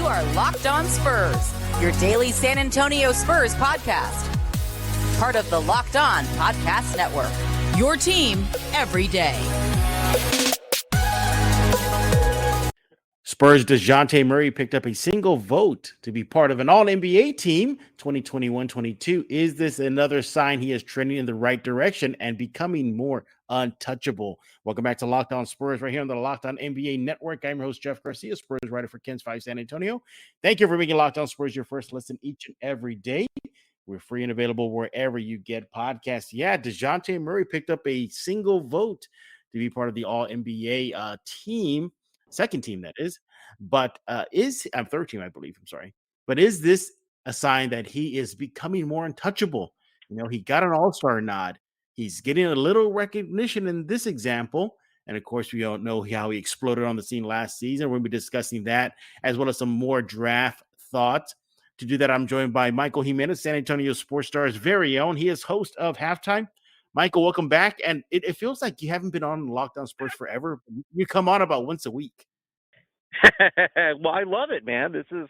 are Locked On Spurs, your daily San Antonio Spurs podcast. Part of the Locked On Podcast Network, your team every day. Spurs Dejounte Murray picked up a single vote to be part of an All-NBA team 2021-22. Is this another sign he is trending in the right direction and becoming more untouchable? Welcome back to Locked On Spurs right here on the Locked On NBA Network. I'm your host, Jeff Garcia, Spurs writer for Ken's 5 San Antonio. Thank you for making Locked On Spurs your first listen each and every day. We're free and available wherever you get podcasts. Yeah, Dejounte Murray picked up a single vote to be part of the All-NBA team. Second team, that is. But third team, I believe. I'm sorry. But is this a sign that he is becoming more untouchable? You know, he got an all-star nod. He's getting a little recognition in this example. And of course, we all know how he exploded on the scene last season. We'll be discussing that as well as some more draft thoughts. To do that, I'm joined by Michael Jimenez, San Antonio Sports Star's very own. He is host of Halftime. Michael, welcome back. And it feels like you haven't been on Locked On Spurs forever. You come on about once a week. Well, I love it, man. This is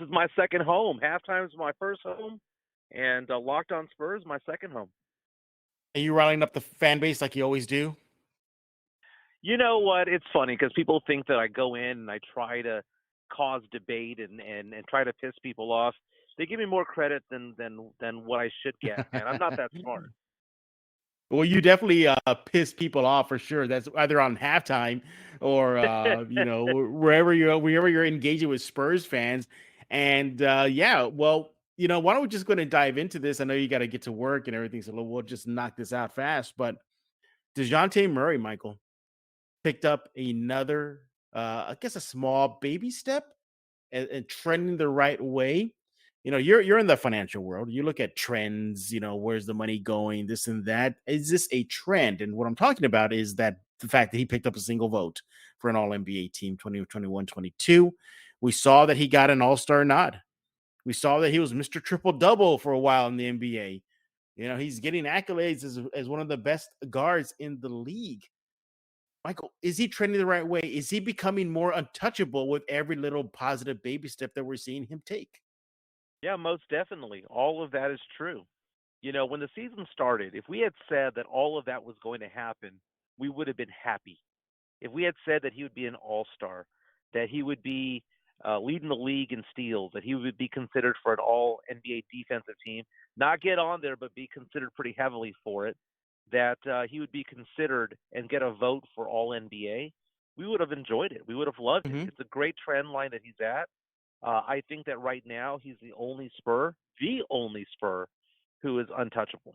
my second home. Halftime is my first home, and Locked On Spurs my second home. Are you riling up the fan base like you always do? You know what? It's funny because people think that I go in and I try to cause debate and try to piss people off. They give me more credit than what I should get, and I'm not that smart. Well, you definitely piss people off for sure. That's either on halftime or wherever you're engaging with Spurs fans. And why don't we just go and dive into this? I know you got to get to work and everything, so we'll just knock this out fast. But Dejounte Murray, Michael, picked up another, a small baby step and trending the right way. You know, you're in the financial world. You look at trends, where's the money going, this and that. Is this a trend? And what I'm talking about is that the fact that he picked up a single vote for an All-NBA team 2021-22. We saw that he got an All-Star nod. We saw that he was Mr. Triple-Double for a while in the NBA. You know, he's getting accolades as one of the best guards in the league. Michael, is he trending the right way? Is he becoming more untouchable with every little positive baby step that we're seeing him take? Yeah, most definitely. All of that is true. You know, when the season started, if we had said that all of that was going to happen, we would have been happy. If we had said that he would be an all-star, that he would be leading the league in steals, that he would be considered for an all-NBA defensive team, not get on there, but be considered pretty heavily for it, that he would be considered and get a vote for all-NBA, we would have enjoyed it. We would have loved it. It's a great trend line that he's at. I think that right now he's the only Spur who is untouchable.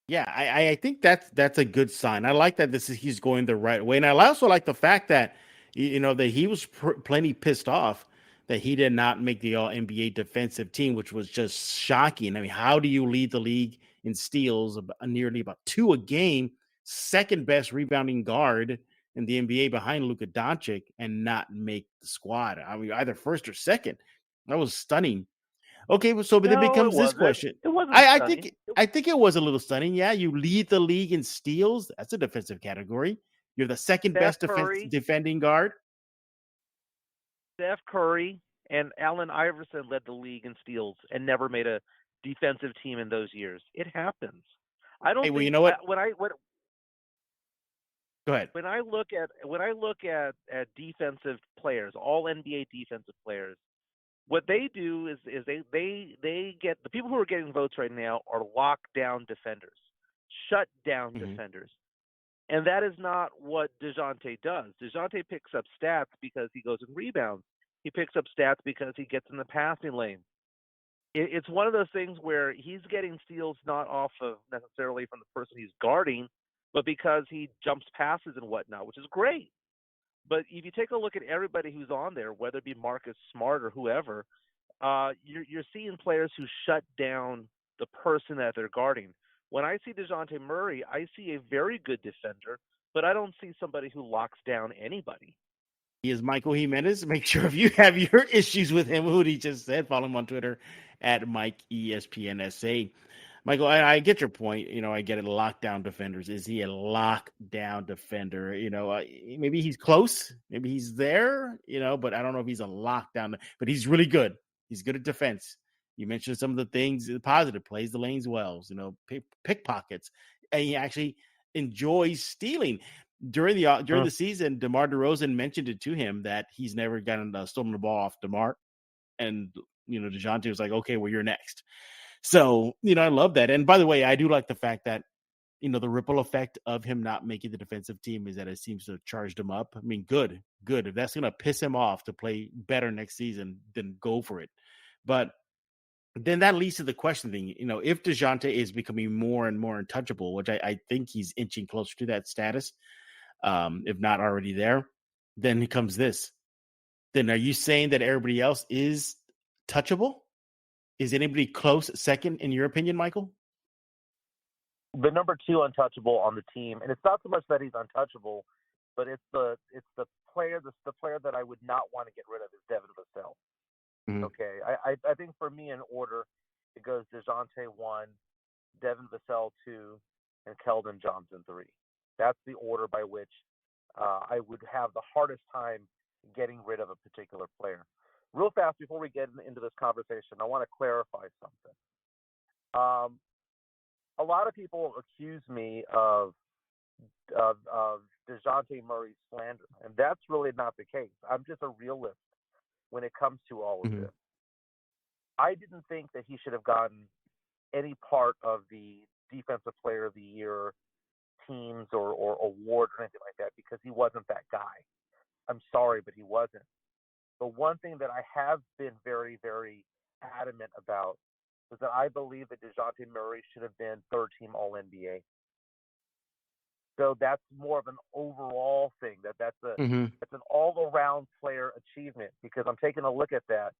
Yeah, I think that's a good sign. I like that he's going the right way, and I also like the fact that that he was plenty pissed off that he did not make the All NBA defensive team, which was just shocking. I mean, how do you lead the league in steals, nearly about 2 a game, second best rebounding guard in the NBA behind Luka Doncic, and not make the squad? I mean, either first or second. That was stunning. Okay, but then becomes this question. It wasn't I think it was a little stunning. Yeah, you lead the league in steals. That's a defensive category. You're the second best defending guard. Steph Curry and Allen Iverson led the league in steals and never made a defensive team in those years. It happens. I don't. Hey, well, you know what? Go ahead. When I look at defensive players, all NBA defensive players, what they do is they get the people who are getting votes right now are lockdown defenders, shut down defenders, and that is not what Dejounte does. Dejounte picks up stats because he goes and rebounds. He picks up stats because he gets in the passing lane. It's one of those things where he's getting steals not off of necessarily from the person he's guarding, but because he jumps passes and whatnot, which is great. But if you take a look at everybody who's on there, whether it be Marcus Smart or whoever, you're seeing players who shut down the person that they're guarding. When I see Dejounte Murray, I see a very good defender, but I don't see somebody who locks down anybody. He is Michael Jimenez. Make sure if you have your issues with him, who he just said, follow him on Twitter at MikeESPNSA. Michael, I get your point. I get it. Lockdown defenders. Is he a lockdown defender? Maybe he's close. Maybe he's there, but I don't know if he's a lockdown. But he's really good. He's good at defense. You mentioned some of the things, the positive plays the lanes well, pickpockets. And he actually enjoys stealing. During the season, DeMar DeRozan mentioned it to him that he's never gotten stolen the ball off DeMar. And, Dejounte was like, okay, well, you're next. So, I love that. And by the way, I do like the fact that, the ripple effect of him not making the defensive team is that it seems to have charged him up. I mean, good. If that's going to piss him off to play better next season, then go for it. But then that leads to the question thing, if Dejounte is becoming more and more untouchable, which I think he's inching closer to that status, if not already there, then comes this. Then are you saying that everybody else is touchable? Is anybody close second in your opinion, Michael? The number 2 untouchable on the team, and it's not so much that he's untouchable, but it's the player that I would not want to get rid of is Devin Vassell. Mm-hmm. Okay, I think for me in order, it goes Dejounte 1, Devin Vassell 2, and Keldon Johnson 3. That's the order by which I would have the hardest time getting rid of a particular player. Real fast, before we get into this conversation, I want to clarify something. A lot of people accuse me of Dejounte Murray slander, and that's really not the case. I'm just a realist when it comes to all of this. I didn't think that he should have gotten any part of the Defensive Player of the Year teams or award or anything like that because he wasn't that guy. I'm sorry, but he wasn't. But one thing that I have been very, very adamant about is that I believe that Dejounte Murray should have been third-team All-NBA. So that's more of an overall thing. That's an all-around player achievement because I'm taking a look at that.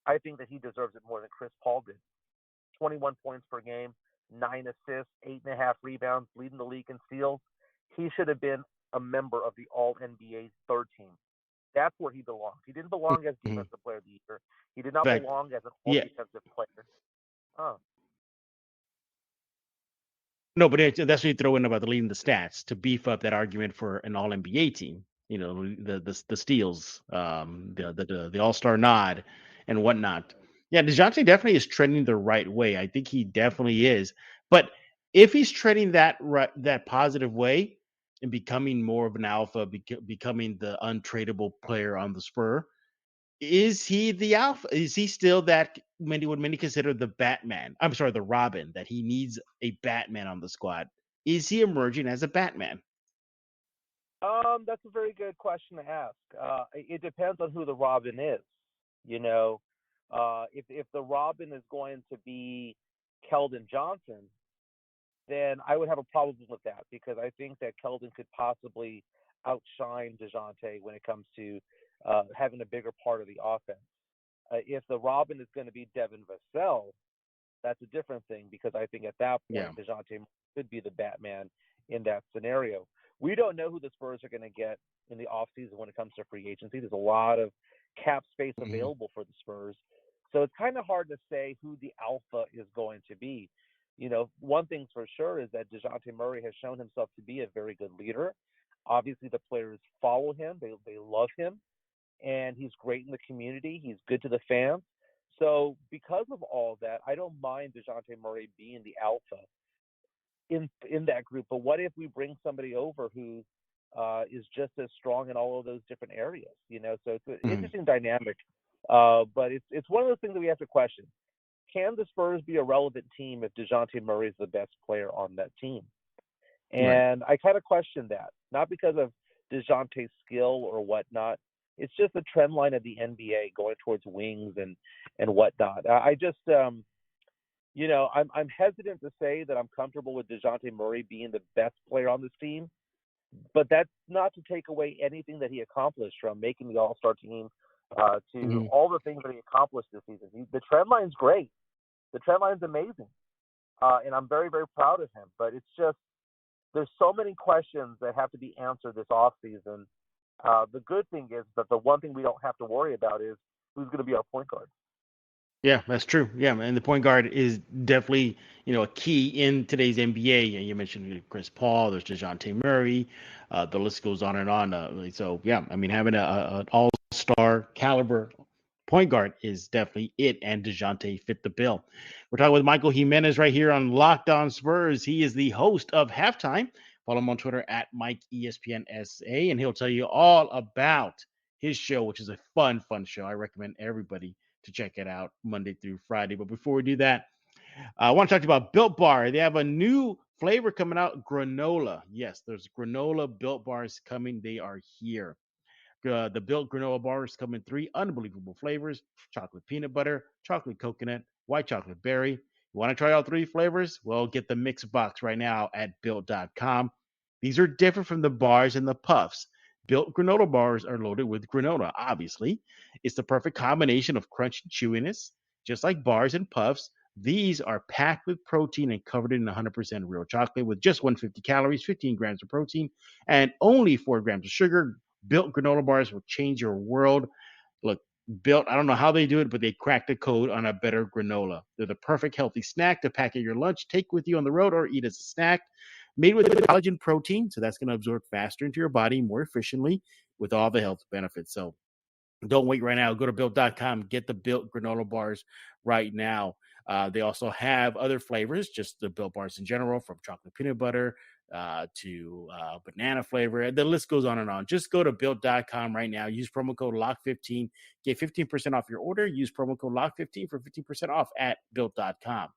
I think that he deserves it more than Chris Paul did. 21 points per game, 9 assists, 8.5 rebounds, leading the league in steals. He should have been a member of the All-NBA third team. That's where he belongs. He didn't belong as Defensive Player of the Year. He did not belong as an all-defensive player. No, but that's what you throw in about leading the stats to beef up that argument for an All-NBA team. The steals, the All-Star nod, and whatnot. Yeah, Dejounte definitely is trending the right way. I think he definitely is. But if he's trending that positive way and becoming more of an alpha, becoming the untradeable player on the Spur, is he the alpha? Is he still that many consider the Batman? I'm sorry, the Robin, that he needs a Batman on the squad. Is he emerging as a Batman? That's a very good question to ask. It depends on who the Robin is. If the Robin is going to be Keldon Johnson, then I would have a problem with that because I think that Keldon could possibly outshine Dejounte when it comes to having a bigger part of the offense. If the Robin is going to be Devin Vassell, that's a different thing because I think at that point, Dejounte could be the Batman in that scenario. We don't know who the Spurs are going to get in the offseason when it comes to free agency. There's a lot of cap space available for the Spurs. So it's kind of hard to say who the alpha is going to be. One thing's for sure is that Dejounte Murray has shown himself to be a very good leader. Obviously, the players follow him. They love him. And he's great in the community. He's good to the fans. So because of all that, I don't mind Dejounte Murray being the alpha in that group. But what if we bring somebody over who is just as strong in all of those different areas? So it's an interesting dynamic. But it's one of those things that we have to question. Can the Spurs be a relevant team if Dejounte Murray is the best player on that team? And I kind of question that, not because of Dejounte's skill or whatnot. It's just the trend line of the NBA going towards wings and whatnot. I just, I'm hesitant to say that I'm comfortable with Dejounte Murray being the best player on this team, but that's not to take away anything that he accomplished from making the All-Star team to all the things that he accomplished this season. The trend line's great. The trend line's amazing. And I'm very, very proud of him. But it's just, there's so many questions that have to be answered this offseason. The good thing is that the one thing we don't have to worry about is who's going to be our point guard. Yeah, that's true. Yeah, and the point guard is definitely a key in today's NBA. You mentioned Chris Paul, there's Dejounte Murray, the list goes on and on. So yeah, I mean, having an all-star caliber point guard is definitely it, and Dejounte fit the bill. We're talking with Michael Jimenez right here on Locked On Spurs. He is the host of Halftime. Follow him on Twitter at MikeESPNSA, and he'll tell you all about his show, which is a fun show. I recommend everybody to check it out Monday through Friday. But before we do that, I want to talk to you about Built Bar. They have a new flavor coming out, granola. Yes, there's granola Built Bars coming. They are here. The Built granola bars come in 3 unbelievable flavors: chocolate peanut butter, chocolate coconut, white chocolate berry. You want to try all 3 flavors? Well, get the mix box right now at built.com. These are different from the bars and the puffs. Built granola bars are loaded with granola, obviously. It's the perfect combination of crunch and chewiness. Just like bars and puffs, these are packed with protein and covered in 100% real chocolate with just 150 calories, 15 grams of protein, and only 4 grams of sugar. Built granola bars will change your world. Look, Built, I don't know how they do it, but they cracked the code on a better granola. They're the perfect healthy snack to pack at your lunch, take with you on the road, or eat as a snack. Made with collagen protein, so that's going to absorb faster into your body more efficiently with all the health benefits. So don't wait right now. Go to built.com. Get the Built granola bars right now. They also have other flavors, just the Built bars in general, from chocolate peanut butter to banana flavor. The list goes on and on. Just go to built.com right now. Use promo code LOCK15. Get 15% off your order. Use promo code LOCK15 for 15% off at built.com.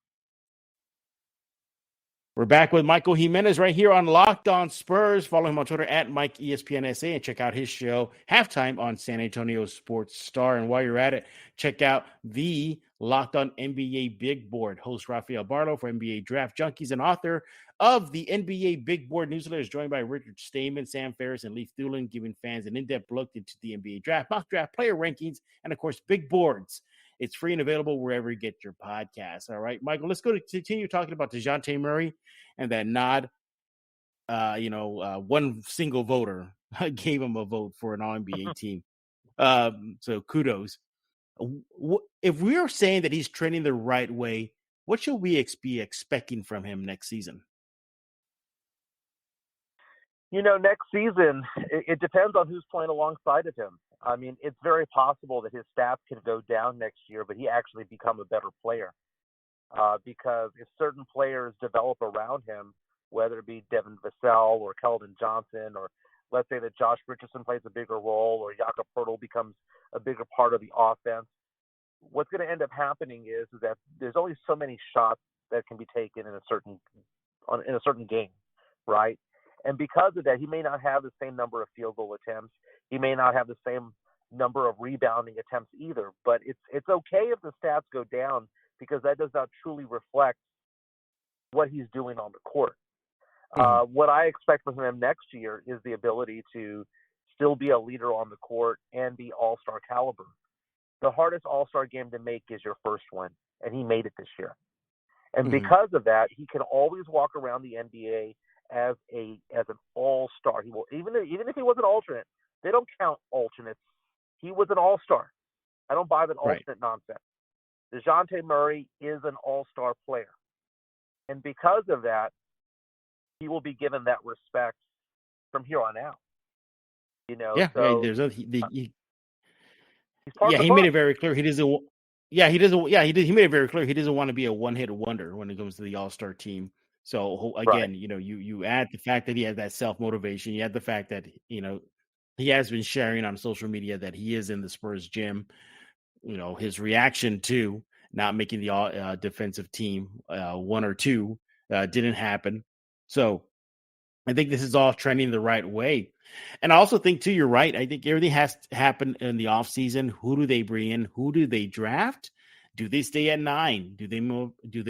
We're back with Michael Jimenez right here on Locked On Spurs. Follow him on Twitter at MikeESPNSA and check out his show, Halftime, on San Antonio Sports Star. And while you're at it, check out the Locked On NBA Big Board. Host Rafael Barlow for NBA Draft Junkies and author of the NBA Big Board newsletter is joined by Richard Stamen, Sam Ferris, and Leif Thulin, giving fans an in-depth look into the NBA draft, mock draft, player rankings, and, of course, big boards. It's free and available wherever you get your podcasts. All right, Michael, let's go to continue talking about Dejounte Murray and that nod. One single voter gave him a vote for an All-NBA team. So kudos. If we are saying that he's trending the right way, what should we be expecting from him next season? Next season, it depends on who's playing alongside of him. I mean, it's very possible that his stats can go down next year, but he actually become a better player. Because if certain players develop around him, whether it be Devin Vassell or Keldon Johnson, or let's say that Josh Richardson plays a bigger role, or Jakob Poeltl becomes a bigger part of the offense, what's going to end up happening is that there's only so many shots that can be taken in a certain game, right? And because of that, he may not have the same number of field goal attempts. He may not have the same number of rebounding attempts either. But it's okay if the stats go down, because that does not truly reflect what he's doing on the court. What I expect from him next year is the ability to still be a leader on the court and be all-star caliber. The hardest all-star game to make is your first one, and he made it this year. And because of that, he can always walk around the NBA as an all-star. He will, even if he was an alternate, they don't count alternates. He was an all-star. I don't buy that alternate nonsense. Dejounte Murray is an all-star player. And because of that, he will be given that respect from here on out. He made it very clear he doesn't. He made it very clear he doesn't want to be a one-hit wonder when it comes to the All-Star team. So again, you add the fact that he has that self-motivation. You add the fact that he has been sharing on social media that he is in the Spurs gym. His reaction to not making the all defensive team, 1 or 2, didn't happen. So I think this is all trending the right way. And I also think, too, you're right. I think everything has to happen in the offseason. Who do they bring in? Who do they draft? Do they stay at 9? Do they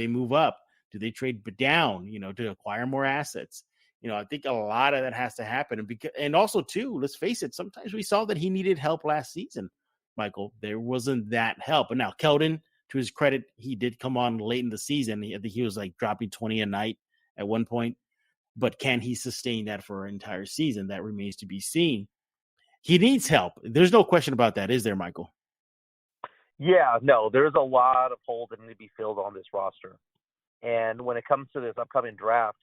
move up? Do they trade down, to acquire more assets? I think a lot of that has to happen. And also, too, let's face it, sometimes we saw that he needed help last season, Michael. There wasn't that help. And now Keldon, to his credit, he did come on late in the season. I think he was like dropping 20 a night at one point. But can he sustain that for an entire season? That remains to be seen. He needs help. There's no question about that, is there, Michael? Yeah, no, there's a lot of holes that need to be filled on this roster. And when it comes to this upcoming draft,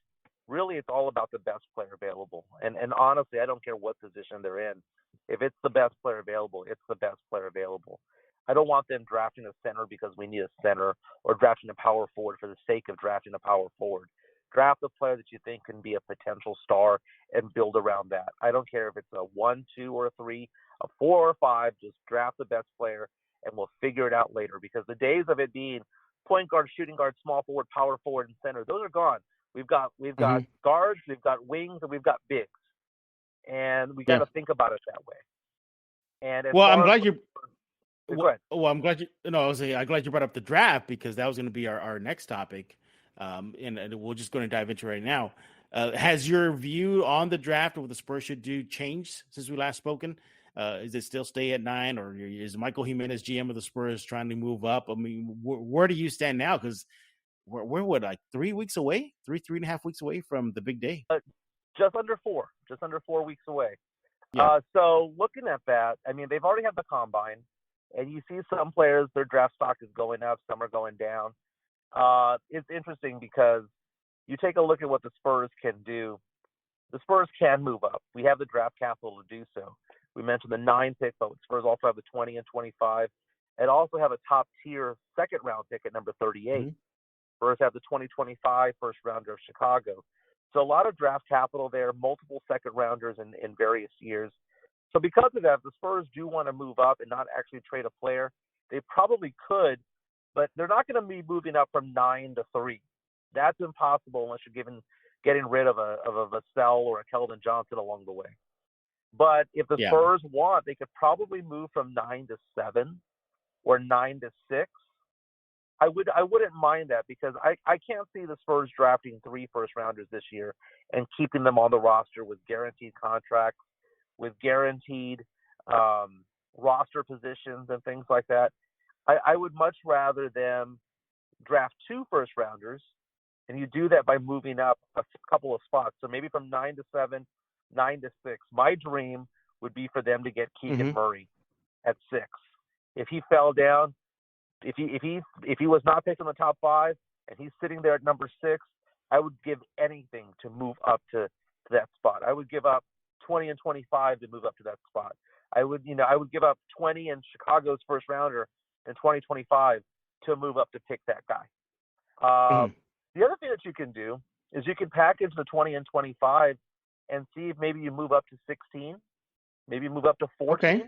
really it's all about the best player available. And honestly, I don't care what position they're in. If it's the best player available, it's the best player available. I don't want them drafting a center because we need a center, or drafting a power forward for the sake of drafting a power forward. Draft a player that you think can be a potential star and build around that. I don't care if it's a 1, 2, or a 3, a 4 or 5. Just draft the best player, and we'll figure it out later. Because the days of it being point guard, shooting guard, small forward, power forward, and center, those are gone. We've got guards, we've got wings, and we've got bigs, and we got to think about it that way. And I'm glad you. Go ahead. Well, I'm glad you. No, I'm glad you brought up the draft, because that was going to be our next topic, and we're just going to dive into right now. Has your view on the draft of what the Spurs should do changed since we last spoken? Is it still stay at 9, or is Michael Jimenez, GM of the Spurs, trying to move up? I mean, where do you stand now? Because we're what, like 3 weeks away, 3.5 weeks away from the big day. Just under 4 weeks away. Yeah. So looking at that, I mean, they've already had the combine, and you see some players, their draft stock is going up, some are going down. It's interesting because you take a look at what the Spurs can do. The Spurs can move up. We have the draft capital to do so. We mentioned the 9 pick, but the Spurs also have the 20 and 25, and also have a top-tier second-round pick at number 38. Mm-hmm. Spurs have the 2025 first-rounder of Chicago. So a lot of draft capital there, multiple second-rounders in various years. So because of that, if the Spurs do want to move up and not actually trade a player, they probably could, but they're not going to be moving up from 9 to 3. That's impossible unless you're getting rid of a Vassell or a Keldon Johnson along the way. But if the Spurs want, they could probably move from 9 to 7 or 9 to 6. I wouldn't mind that, because I can't see the Spurs drafting 3 first-rounders this year and keeping them on the roster with guaranteed contracts, with guaranteed roster positions and things like that. I would much rather them draft 2 first-rounders, and you do that by moving up a couple of spots. So maybe from 9 to 7, 9 to 6. My dream would be for them to get Keegan Murray at 6. If he fell down, if he was not picked in the top 5 and he's sitting there at number 6, I would give anything to move up to that spot. I would give up 20 and 25 to move up to that spot. I would give up 20 in Chicago's first rounder in 2025 to move up to pick that guy. The other thing that you can do is you can package the 20 and 25 and see if maybe you move up to 16, maybe move up to 14. Okay.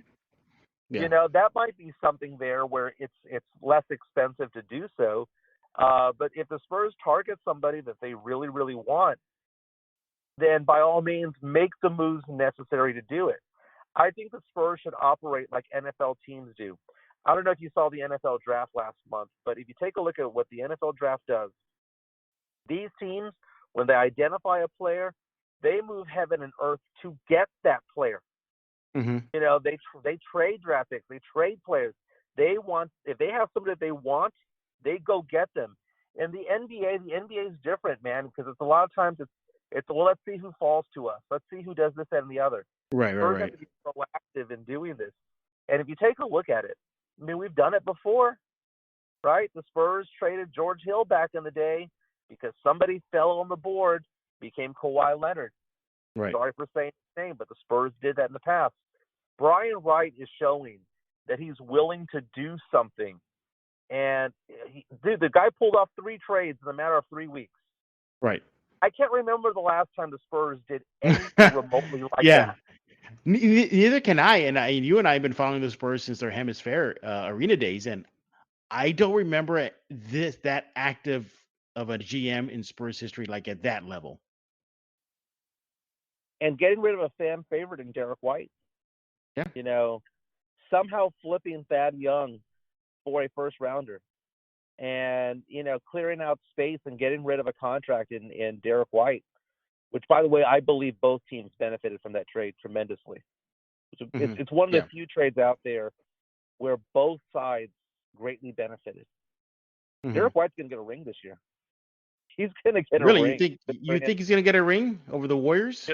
Yeah. That might be something there where it's less expensive to do so. But if the Spurs target somebody that they really, really want, then by all means make the moves necessary to do it. I think the Spurs should operate like NFL teams do. I don't know if you saw the NFL draft last month, but if you take a look at what the NFL draft does, these teams, when they identify a player, they move heaven and earth to get that player. Mm-hmm. They trade draft picks, they trade players. If they have somebody that they want, they go get them. And the NBA is different, man, because it's a lot of times it's well, let's see who falls to us. Let's see who does this, that, and the other. Right. Have to be proactive in doing this. And if you take a look at it, I mean, we've done it before, right? The Spurs traded George Hill back in the day because somebody fell on the board, became Kawhi Leonard. Right. Sorry for saying his name, but the Spurs did that in the past. Brian Wright is showing that he's willing to do something. And the guy pulled off 3 trades in a matter of 3 weeks. Right. I can't remember the last time the Spurs did anything remotely like that. Neither can I. And you and I have been following the Spurs since their Hemisphere Arena days, and I don't remember that active of a GM in Spurs history like at that level. And getting rid of a fan favorite in Derek White. Yeah. Somehow flipping Thad Young for a first rounder, and clearing out space and getting rid of a contract in Derek White, which, by the way, I believe both teams benefited from that trade tremendously. It's one of the few trades out there where both sides greatly benefited. Derek White's going to get a ring this year. He's going to get a ring. Really? You think he's going to get a ring over the Warriors?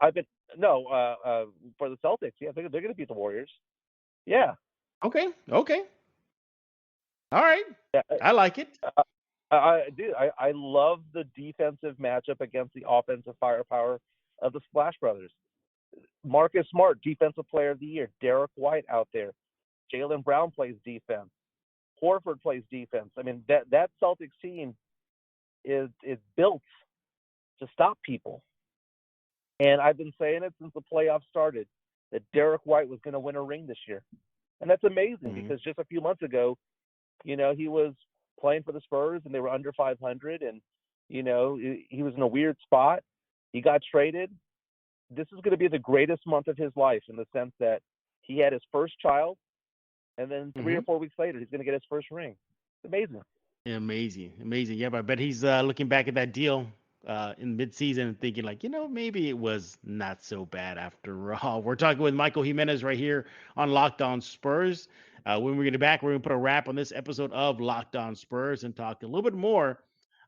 For the Celtics. Yeah, they're going to beat the Warriors. Yeah. Okay. All right. Yeah. I like it. I love the defensive matchup against the offensive firepower of the Splash Brothers. Marcus Smart, Defensive Player of the Year. Derek White out there. Jaylen Brown plays defense. Horford plays defense. I mean, that Celtics team is built to stop people. And I've been saying it since the playoffs started that Derek White was going to win a ring this year. And that's amazing because just a few months ago, he was playing for the Spurs and they were under 500 and, he was in a weird spot. He got traded. This is going to be the greatest month of his life in the sense that he had his first child and then 3 or 4 weeks later, he's going to get his first ring. It's amazing. Amazing. Yeah, but I bet he's looking back at that deal in midseason and thinking like, maybe it was not so bad after all. We're talking with Michael Jimenez right here on Locked On Spurs. When we get back, we're going to put a wrap on this episode of Locked On Spurs and talk a little bit more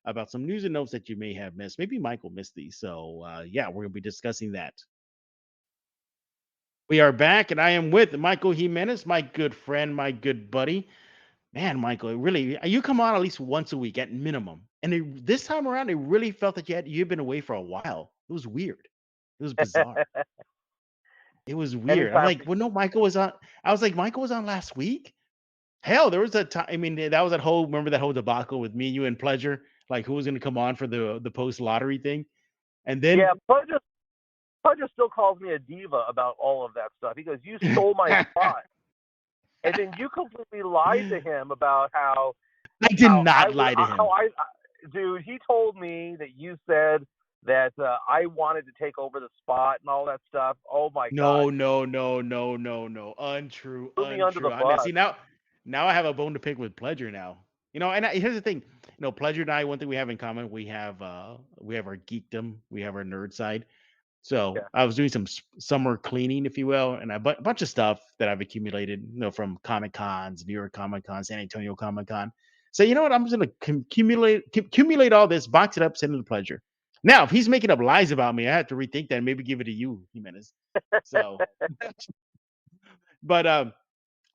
about some news and notes that you may have missed. Maybe Michael missed these. So, we're going to be discussing that. We are back, and I am with Michael Jimenez, my good friend, my good buddy. Man, Michael, you come on at least once a week at minimum. And this time around, it really felt that you'd been away for a while. It was weird. It was bizarre. It was weird. I'm like, well, no, Michael was on. I was like, Michael was on last week. Hell, there was a time. I mean, that was remember that whole debacle with me, you, and Pleasure, like who was going to come on for the post lottery thing. And then Pleasure still calls me a diva about all of that stuff. He goes, "You stole my spot." And then you completely lied to him about how I did not lie to him. Dude, he told me that you said that I wanted to take over the spot and all that stuff. Oh my God! No. Untrue. Under the bus. See, now I have a bone to pick with Pleasure now. And here's the thing. Pleasure and I, one thing we have in common, we have our geekdom, we have our nerd side. So I was doing some summer cleaning, if you will, and a bunch of stuff that I've accumulated, from Comic Cons, New York Comic Con, San Antonio Comic Con. So you know what? I'm just gonna accumulate all this, box it up, send it to Pleasure. Now, if he's making up lies about me, I have to rethink that and maybe give it to you, Jimenez. So, but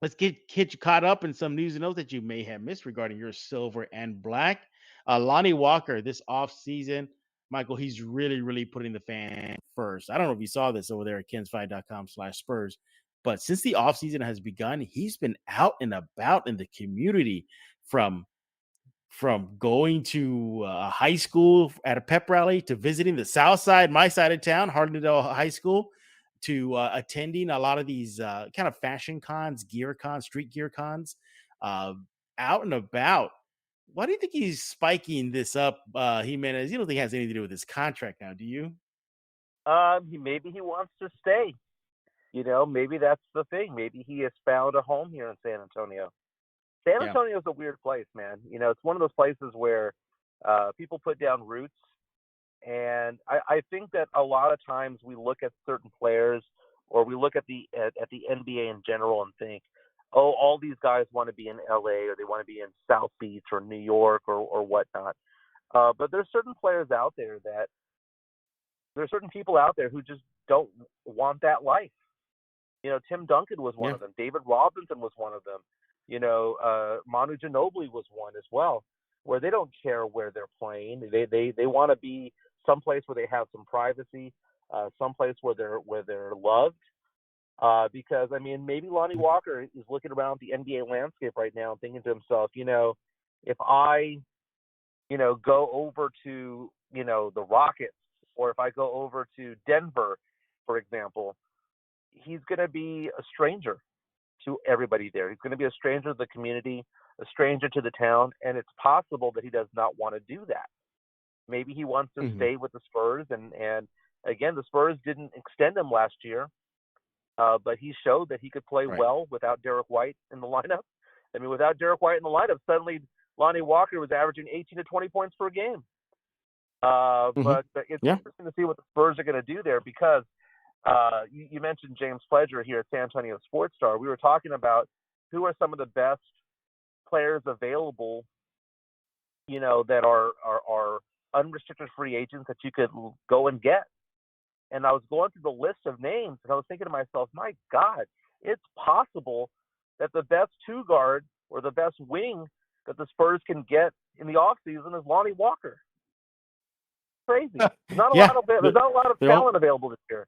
let's get you caught up in some news and notes that you may have missed regarding your silver and black. Lonnie Walker this offseason. Michael, he's really, really putting the fan first. I don't know if you saw this over there at kensfi.com/Spurs, but since the offseason has begun, he's been out and about in the community from going to high school at a pep rally to visiting the south side, my side of town, Hardendale High School, to attending a lot of these kind of fashion cons, gear cons, street gear cons, out and about. Why do you think he's spiking this up, Jimenez? You don't think it has anything to do with his contract now, do you? Maybe he wants to stay. Maybe that's the thing. Maybe he has found a home here in San Antonio. San Antonio is a weird place, man. It's one of those places where people put down roots. And I think that a lot of times we look at certain players or we look at the NBA in general and think, oh, all these guys want to be in LA or they want to be in South Beach or New York or whatnot. But there's certain players out there there's certain people out there who just don't want that life. Tim Duncan was one of them. David Robinson was one of them. Manu Ginobili was one as well, where they don't care where they're playing. They want to be someplace where they have some privacy, someplace where they're loved. Because maybe Lonnie Walker is looking around the NBA landscape right now and thinking to himself, if I, go over to, the Rockets, or if I go over to Denver, for example, he's going to be a stranger to everybody there. He's going to be a stranger to the community, a stranger to the town, and it's possible that he does not want to do that. Maybe he wants to stay with the Spurs, and again, the Spurs didn't extend him last year. But he showed that he could play well without Derek White in the lineup. Without Derek White in the lineup, suddenly Lonnie Walker was averaging 18 to 20 points per game. But it's interesting to see what the Spurs are going to do there because you mentioned James Pledger here at San Antonio Sports Star. We were talking about who are some of the best players available, that are unrestricted free agents that you could go and get. And I was going through the list of names, and I was thinking to myself, my God, it's possible that the best two guard or the best wing that the Spurs can get in the offseason is Lonnie Walker. Crazy. There's not a Yeah, lot of they're all, talent available this year.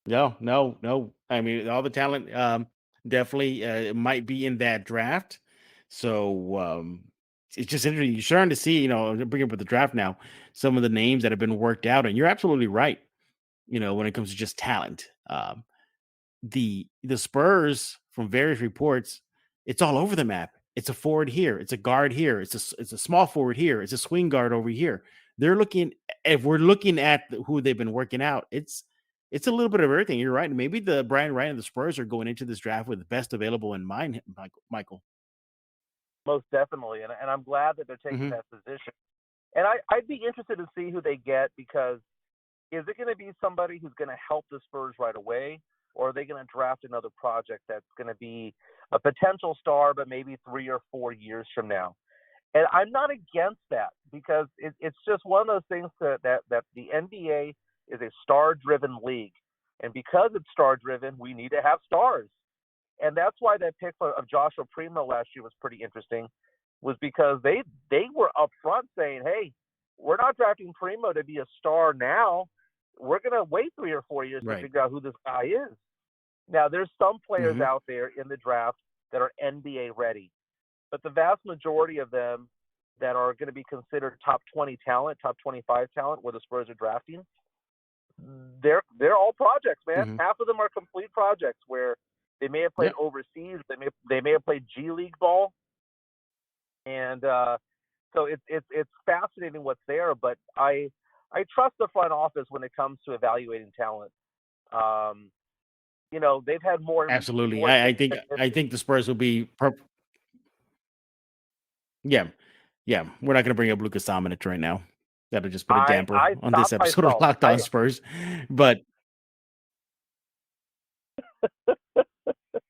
no. I mean, all the talent definitely might be in that draft. So it's just interesting. You're starting to see, bring up with the draft now, some of the names that have been worked out, and you're absolutely right. When it comes to just talent, the Spurs, from various reports, it's all over the map. It's a forward here, it's a guard here, it's a small forward here, it's a swing guard over here. They're looking, if we're looking at who they've been working out, it's a little bit of everything. You're right. Maybe the Brian Wright and the Spurs are going into this draft with the best available in mind, Michael. Most definitely, and I'm glad that they're taking that position. And I'd be interested to see who they get, because is it going to be somebody who's going to help the Spurs right away, or are they going to draft another project that's going to be a potential star, but maybe 3 or 4 years from now? And I'm not against that, because it's just one of those things that the NBA is a star-driven league. And because it's star-driven, we need to have stars. And that's why that pick of Joshua Primo last year was pretty interesting, was because they were up front saying, hey, we're not drafting Primo to be a star now. We're going to wait 3 or 4 years to figure out who this guy is. Now, there's some players out there in the draft that are NBA ready, but the vast majority of them that are going to be considered top 20 talent, top 25 talent, where the Spurs are drafting, they're all projects, man. Half of them are complete projects where they may have played overseas, they may have played G League ball, and so it's fascinating what's there. But I trust the front office when it comes to evaluating talent. They've had more. Absolutely. More I think the Spurs will be. Yeah. We're not going to bring up Lucas Dominant right now. That'll just put a damper on this episode of Locked On Spurs. But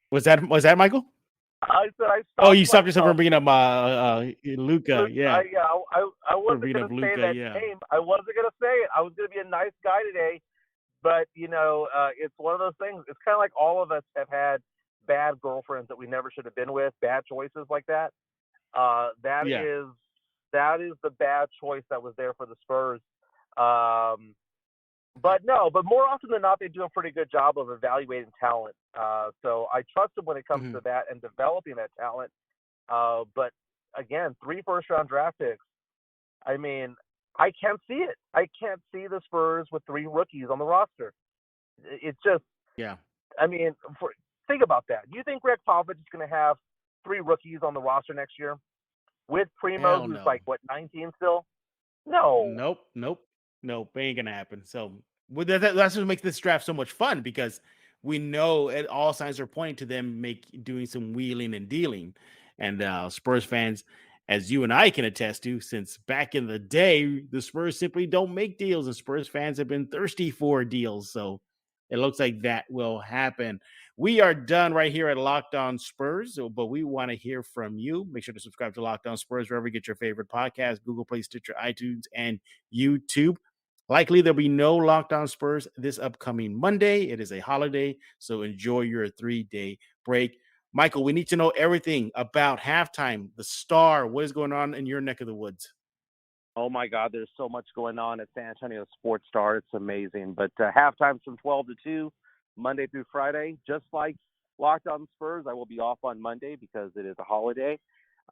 was that Michael? I said I stopped. Oh, you stopped yourself from bringing up Luka. Yeah. I wasn't going to say that name. I wasn't going to say it. I was going to be a nice guy today. But, it's one of those things. It's kind of like all of us have had bad girlfriends that we never should have been with, bad choices like that. That is the bad choice that was there for the Spurs. But more often than not, they do a pretty good job of evaluating talent. So I trust them when it comes to that and developing that talent. But again, 3 first-round draft picks. I mean, I can't see it. I can't see the Spurs with 3 rookies on the roster. It's just, I mean, think about that. Do you think Greg Popovich is going to have 3 rookies on the roster next year with Primo, who's 19 still? No. Nope. Ain't gonna happen. So that's what makes this draft so much fun, because we know all signs are pointing to them doing some wheeling and dealing. And Spurs fans, as you and I can attest to, since back in the day, the Spurs simply don't make deals, and Spurs fans have been thirsty for deals. So it looks like that will happen. We are done right here at Locked On Spurs, but we want to hear from you. Make sure to subscribe to Locked On Spurs wherever you get your favorite podcast: Google Play, Stitcher, iTunes, and YouTube. Likely there'll be no Locked On Spurs this upcoming Monday. It is a holiday, so enjoy your 3-day break. Michael, we need to know everything about halftime, the Star. What is going on in your neck of the woods? Oh, my God, there's so much going on at San Antonio Sports Star. It's amazing. But halftime's from 12 to 2, Monday through Friday. Just like Locked On Spurs, I will be off on Monday because it is a holiday.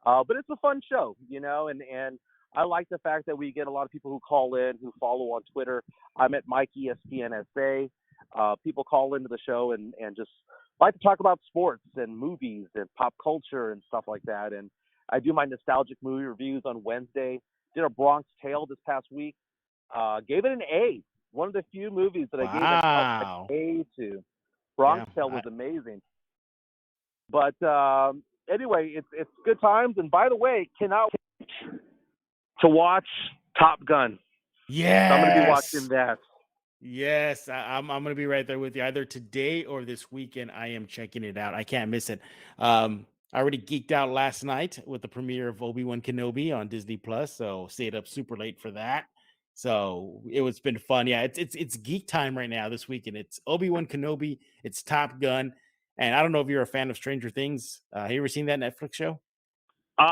But it's a fun show, and I like the fact that we get a lot of people who call in, who follow on Twitter. I'm at Mike ESPNSA. People call into the show and just like to talk about sports and movies and pop culture and stuff like that. And I do my nostalgic movie reviews on Wednesday. Did a Bronx Tale this past week. Gave it an A. One of the few movies that I gave an A to. Bronx Tale was amazing. But anyway, it's good times. And by the way, cannot wait to watch Top Gun. Yes. So I'm going to be watching that. Yes, I'm going to be right there with you. Either today or this weekend, I am checking it out. I can't miss it. I already geeked out last night with the premiere of Obi-Wan Kenobi on Disney Plus, so stayed up super late for that. So it's been fun. Yeah, it's geek time right now this weekend. It's Obi-Wan Kenobi, it's Top Gun, and I don't know if you're a fan of Stranger Things. Have you ever seen that Netflix show?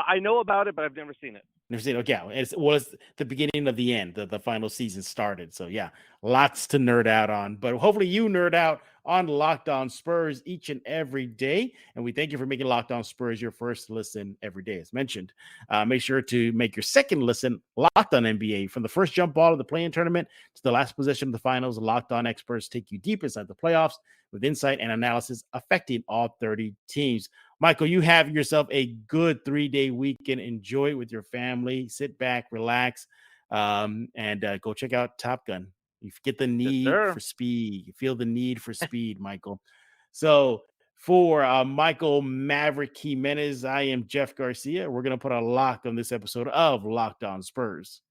I know about it, but I've never seen it. Never seen it. Okay, it was the beginning of the end. The final season started. So yeah, lots to nerd out on. But hopefully you nerd out on Locked On Spurs each and every day. And we thank you for making Locked On Spurs your first listen every day, as mentioned. Make sure to make your second listen Locked On NBA. From the first jump ball of the play-in tournament to the last possession of the finals, Locked On experts take you deep inside the playoffs with insight and analysis affecting all 30 teams. Michael, you have yourself a good 3-day weekend. Enjoy it with your family. Sit back, relax, and go check out Top Gun. You get the need for speed. You feel the need for speed, Michael. So for Michael Maverick Jimenez, I am Jeff Garcia. We're going to put a lock on this episode of Locked On Spurs.